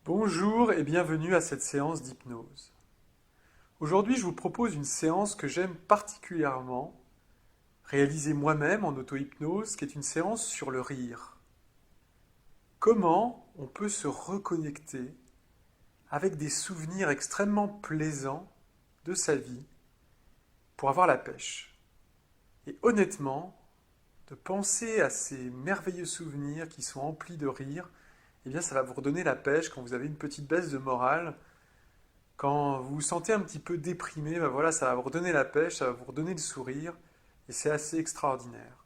Bonjour et bienvenue à cette séance d'hypnose. Aujourd'hui, je vous propose une séance que j'aime particulièrement, réalisée moi-même en auto-hypnose, qui est une séance sur le rire. Comment on peut se reconnecter avec des souvenirs extrêmement plaisants de sa vie pour avoir la pêche. Et honnêtement, de penser à ces merveilleux souvenirs qui sont emplis de rire, eh bien ça va vous redonner la pêche quand vous avez une petite baisse de morale. Quand vous vous sentez un petit peu déprimé, ben voilà, ça va vous redonner la pêche, ça va vous redonner le sourire, et c'est assez extraordinaire.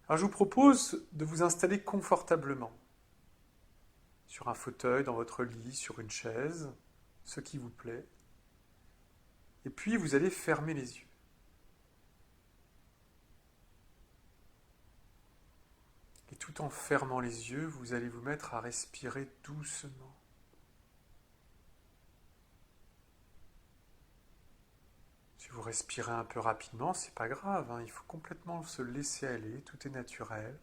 Alors je vous propose de vous installer confortablement sur un fauteuil, dans votre lit, sur une chaise, ce qui vous plaît, et puis vous allez fermer les yeux. Et tout en fermant les yeux, vous allez vous mettre à respirer doucement. Si vous respirez un peu rapidement, c'est pas grave, hein, il faut complètement se laisser aller, tout est naturel.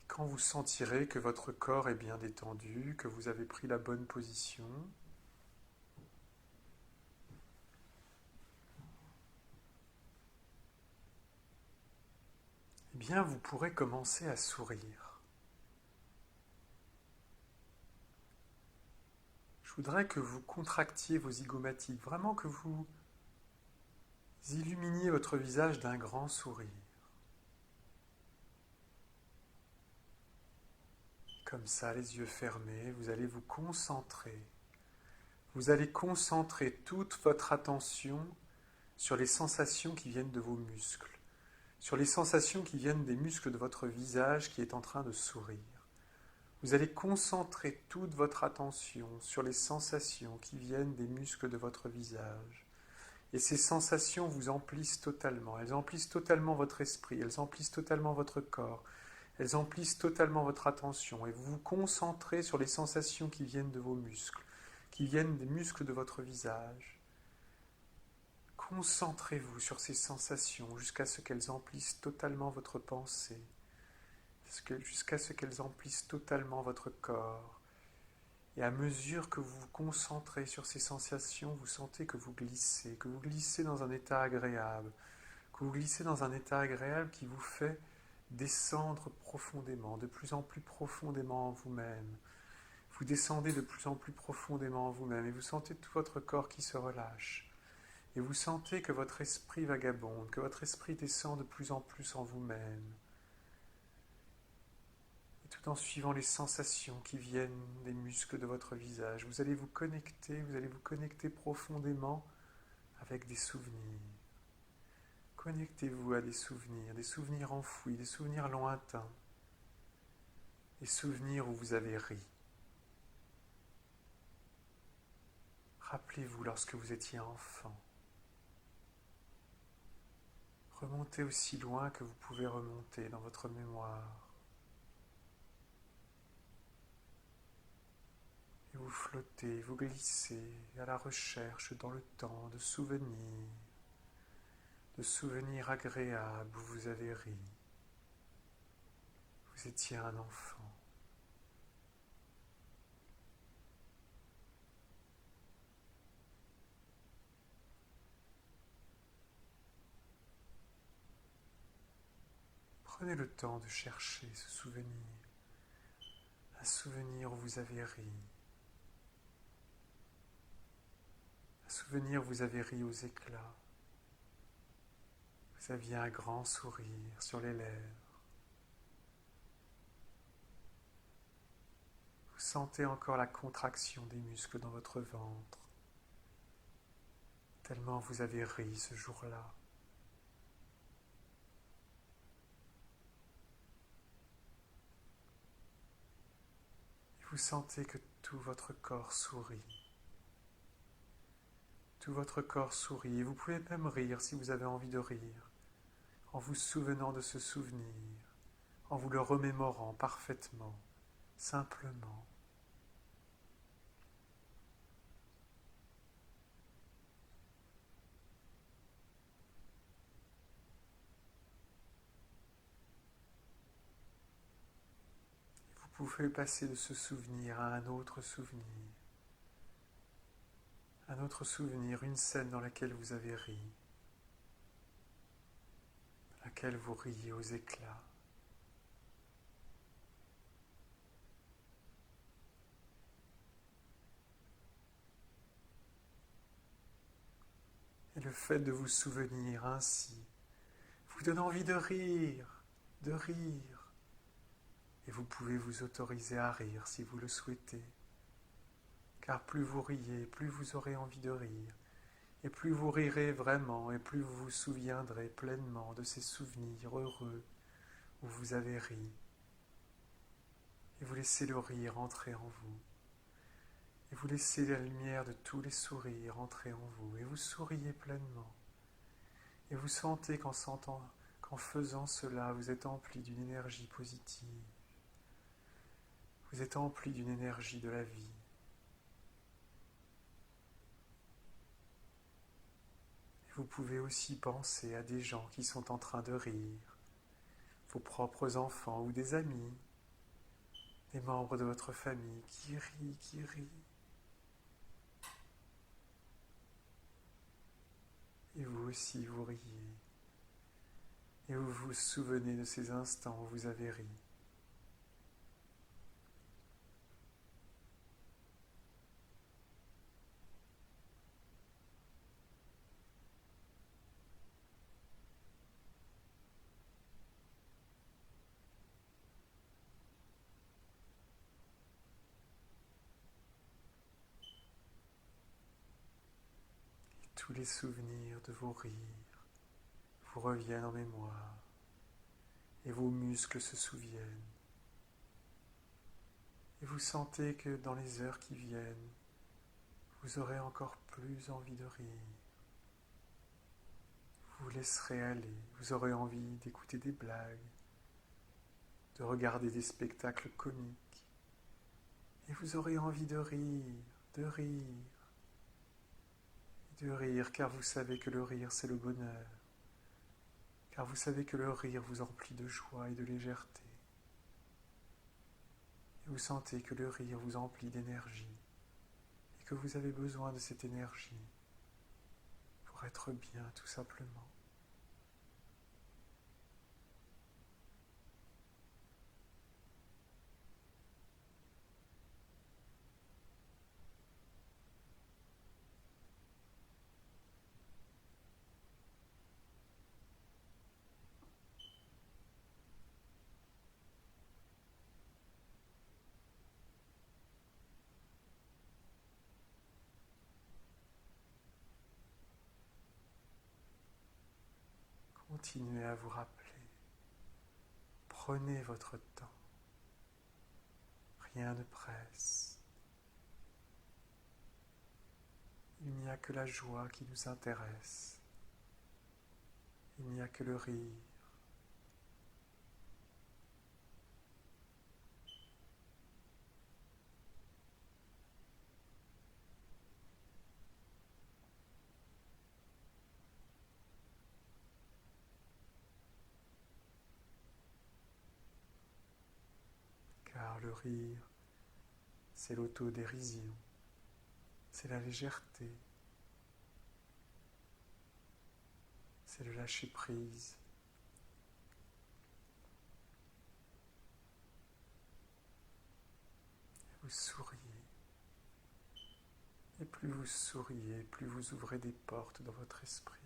Quand vous sentirez que votre corps est bien détendu, que vous avez pris la bonne position, eh bien vous pourrez commencer à sourire. Je voudrais que vous contractiez vos zygomatiques, vraiment que vous illuminiez votre visage d'un grand sourire. Comme ça, les yeux fermés, vous allez vous concentrer. Vous allez concentrer toute votre attention sur les sensations qui viennent de vos muscles, sur les sensations qui viennent des muscles de votre visage qui est en train de sourire. Vous allez concentrer toute votre attention sur les sensations qui viennent des muscles de votre visage. Et ces sensations vous emplissent totalement. Elles emplissent totalement votre esprit, elles emplissent totalement votre corps, elles emplissent totalement votre attention. Et vous vous concentrez sur les sensations qui viennent de vos muscles, qui viennent des muscles de votre visage. Concentrez-vous sur ces sensations jusqu'à ce qu'elles emplissent totalement votre pensée, jusqu'à ce qu'elles emplissent totalement votre corps. Et à mesure que vous vous concentrez sur ces sensations, vous sentez que vous glissez dans un état agréable, que vous glissez dans un état agréable qui vous fait descendre profondément, de plus en plus profondément en vous-même. Vous descendez de plus en plus profondément en vous-même et vous sentez tout votre corps qui se relâche. Et vous sentez que votre esprit vagabonde, que votre esprit descend de plus en plus en vous-même. Et tout en suivant les sensations qui viennent des muscles de votre visage, vous allez vous connecter profondément avec des souvenirs. Connectez-vous à des souvenirs enfouis, des souvenirs lointains, des souvenirs où vous avez ri. Rappelez-vous lorsque vous étiez enfant. Remontez aussi loin que vous pouvez remonter dans votre mémoire. Et vous flottez, vous glissez à la recherche dans le temps de souvenirs agréables où vous avez ri. Vous étiez un enfant. Prenez le temps de chercher ce souvenir, un souvenir où vous avez ri, un souvenir où vous avez ri aux éclats. Vous aviez un grand sourire sur les lèvres. Vous sentez encore la contraction des muscles dans votre ventre, tellement vous avez ri ce jour-là. Et vous sentez que tout votre corps sourit. Tout votre corps sourit et vous pouvez même rire si vous avez envie de rire, en vous souvenant de ce souvenir, en vous le remémorant parfaitement, simplement. Vous pouvez passer de ce souvenir à un autre souvenir, une scène dans laquelle vous avez ri, dans laquelle vous riez aux éclats. Et le fait de vous souvenir ainsi vous donne envie de rire, de rire. Et vous pouvez vous autoriser à rire si vous le souhaitez. Car plus vous riez, plus vous aurez envie de rire. Et plus vous rirez vraiment, et plus vous vous souviendrez pleinement de ces souvenirs heureux où vous avez ri. Et vous laissez le rire entrer en vous. Et vous laissez la lumière de tous les sourires entrer en vous. Et vous souriez pleinement. Et vous sentez qu'en faisant cela, vous êtes empli d'une énergie positive. Vous êtes empli d'une énergie de la vie. Et vous pouvez aussi penser à des gens qui sont en train de rire, vos propres enfants ou des amis, des membres de votre famille qui rient, qui rient. Et vous aussi, vous riez. Et vous vous souvenez de ces instants où vous avez ri. Et tous les souvenirs de vos rires vous reviennent en mémoire. Et vos muscles se souviennent. Et vous sentez que dans les heures qui viennent, vous aurez encore plus envie de rire. Vous vous laisserez aller, vous aurez envie d'écouter des blagues, de regarder des spectacles comiques. Et vous aurez envie de rire, de rire, de rire, car vous savez que le rire, c'est le bonheur. Car vous savez que le rire vous emplit de joie et de légèreté. Et vous sentez que le rire vous emplit d'énergie et que vous avez besoin de cette énergie pour être bien tout simplement. Continuez à vous rappeler. Prenez votre temps. Rien ne presse. Il n'y a que la joie qui nous intéresse. Il n'y a que le rire. Car le rire, c'est l'autodérision, c'est la légèreté, c'est le lâcher-prise. Vous souriez. Et plus vous souriez, plus vous ouvrez des portes dans votre esprit.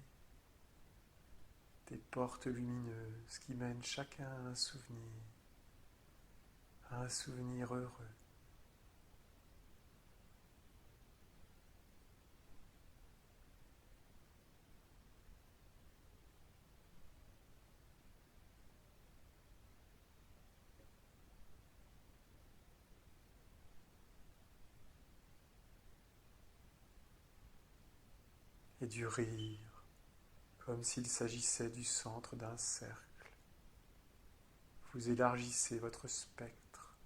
Des portes lumineuses qui mènent chacun à un souvenir heureux. du rire, comme s'il s'agissait du centre d'un cercle. Vous élargissez votre spectre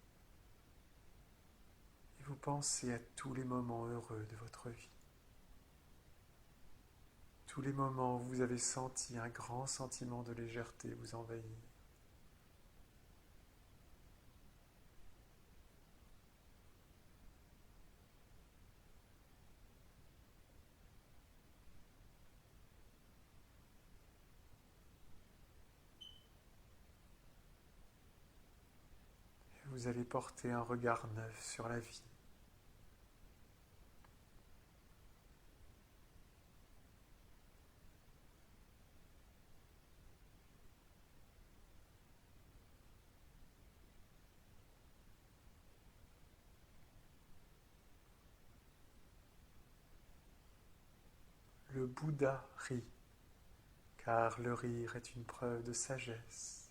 et vous pensez à tous les moments heureux de votre vie. Tous les moments où vous avez senti un grand sentiment de légèreté vous envahir. Et vous allez porter un regard neuf sur la vie. Le Bouddha rit, car le rire est une preuve de sagesse.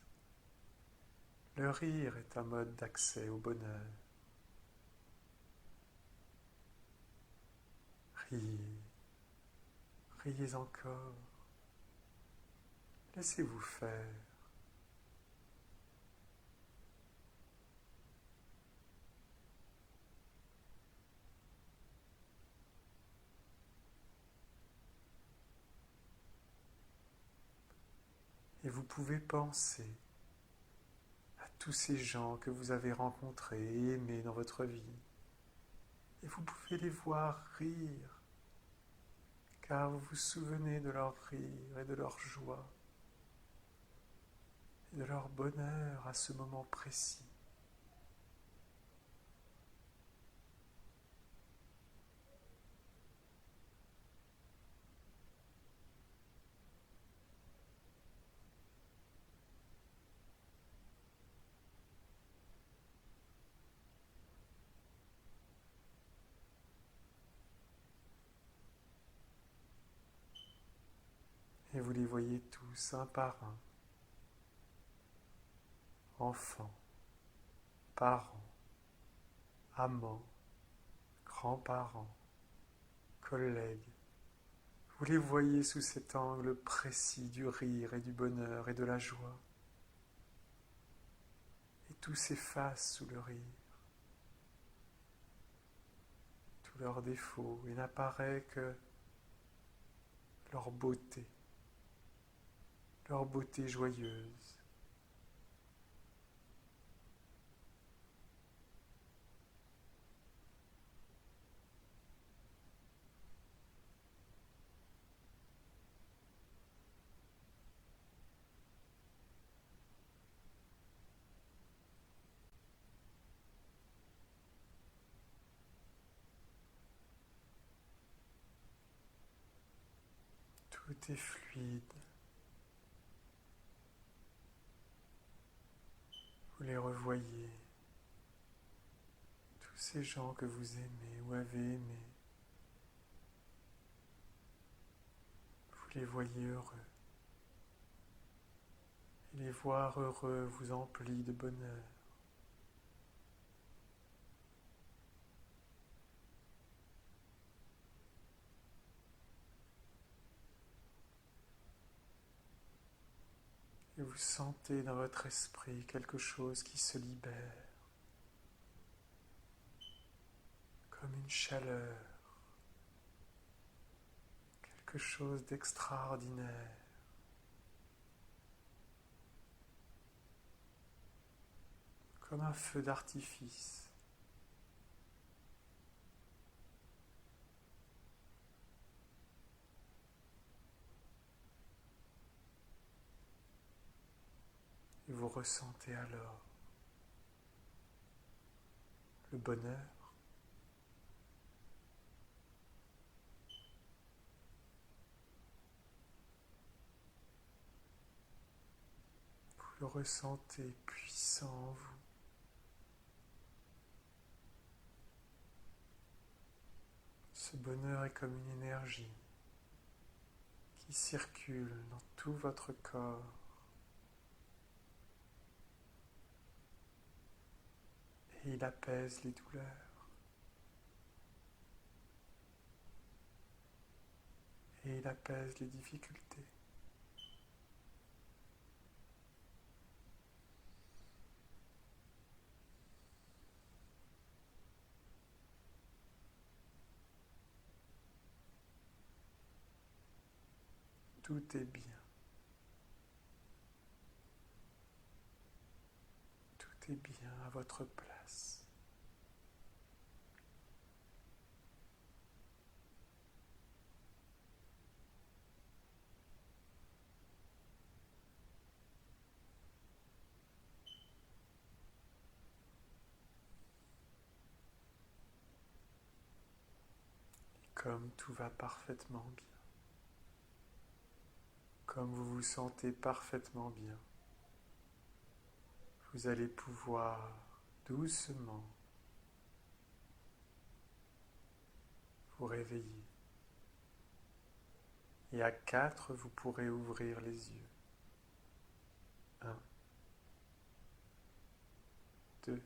Le rire est un mode d'accès au bonheur. Riez, riez encore, laissez-vous faire. Et vous pouvez penser à tous ces gens que vous avez rencontrés et aimés dans votre vie. Et vous pouvez les voir rire, car vous vous souvenez de leur rire et de leur joie et de leur bonheur à ce moment précis. Et vous les voyez tous un par un, enfants, parents, amants, grands-parents, collègues. Vous les voyez sous cet angle précis du rire et du bonheur et de la joie. Et tout s'efface sous le rire. Tous leurs défauts, et n'apparaît que leur beauté joyeuse. Tout est fluide. Vous les revoyez, tous ces gens que vous aimez ou avez aimés. Vous les voyez heureux. Et les voir heureux vous emplit de bonheur. Et vous sentez dans votre esprit quelque chose qui se libère, comme une chaleur, quelque chose d'extraordinaire. Comme un feu d'artifice. Et vous ressentez alors le bonheur, vous le ressentez puissant en vous. Ce bonheur est comme une énergie qui circule dans tout votre corps. Et il apaise les douleurs. Et il apaise les difficultés. Tout est bien. Tout est bien à votre place. Comme tout va parfaitement bien, comme vous vous sentez parfaitement bien, vous allez pouvoir doucement vous réveiller. Et à 4, vous pourrez ouvrir les yeux. 1, 2,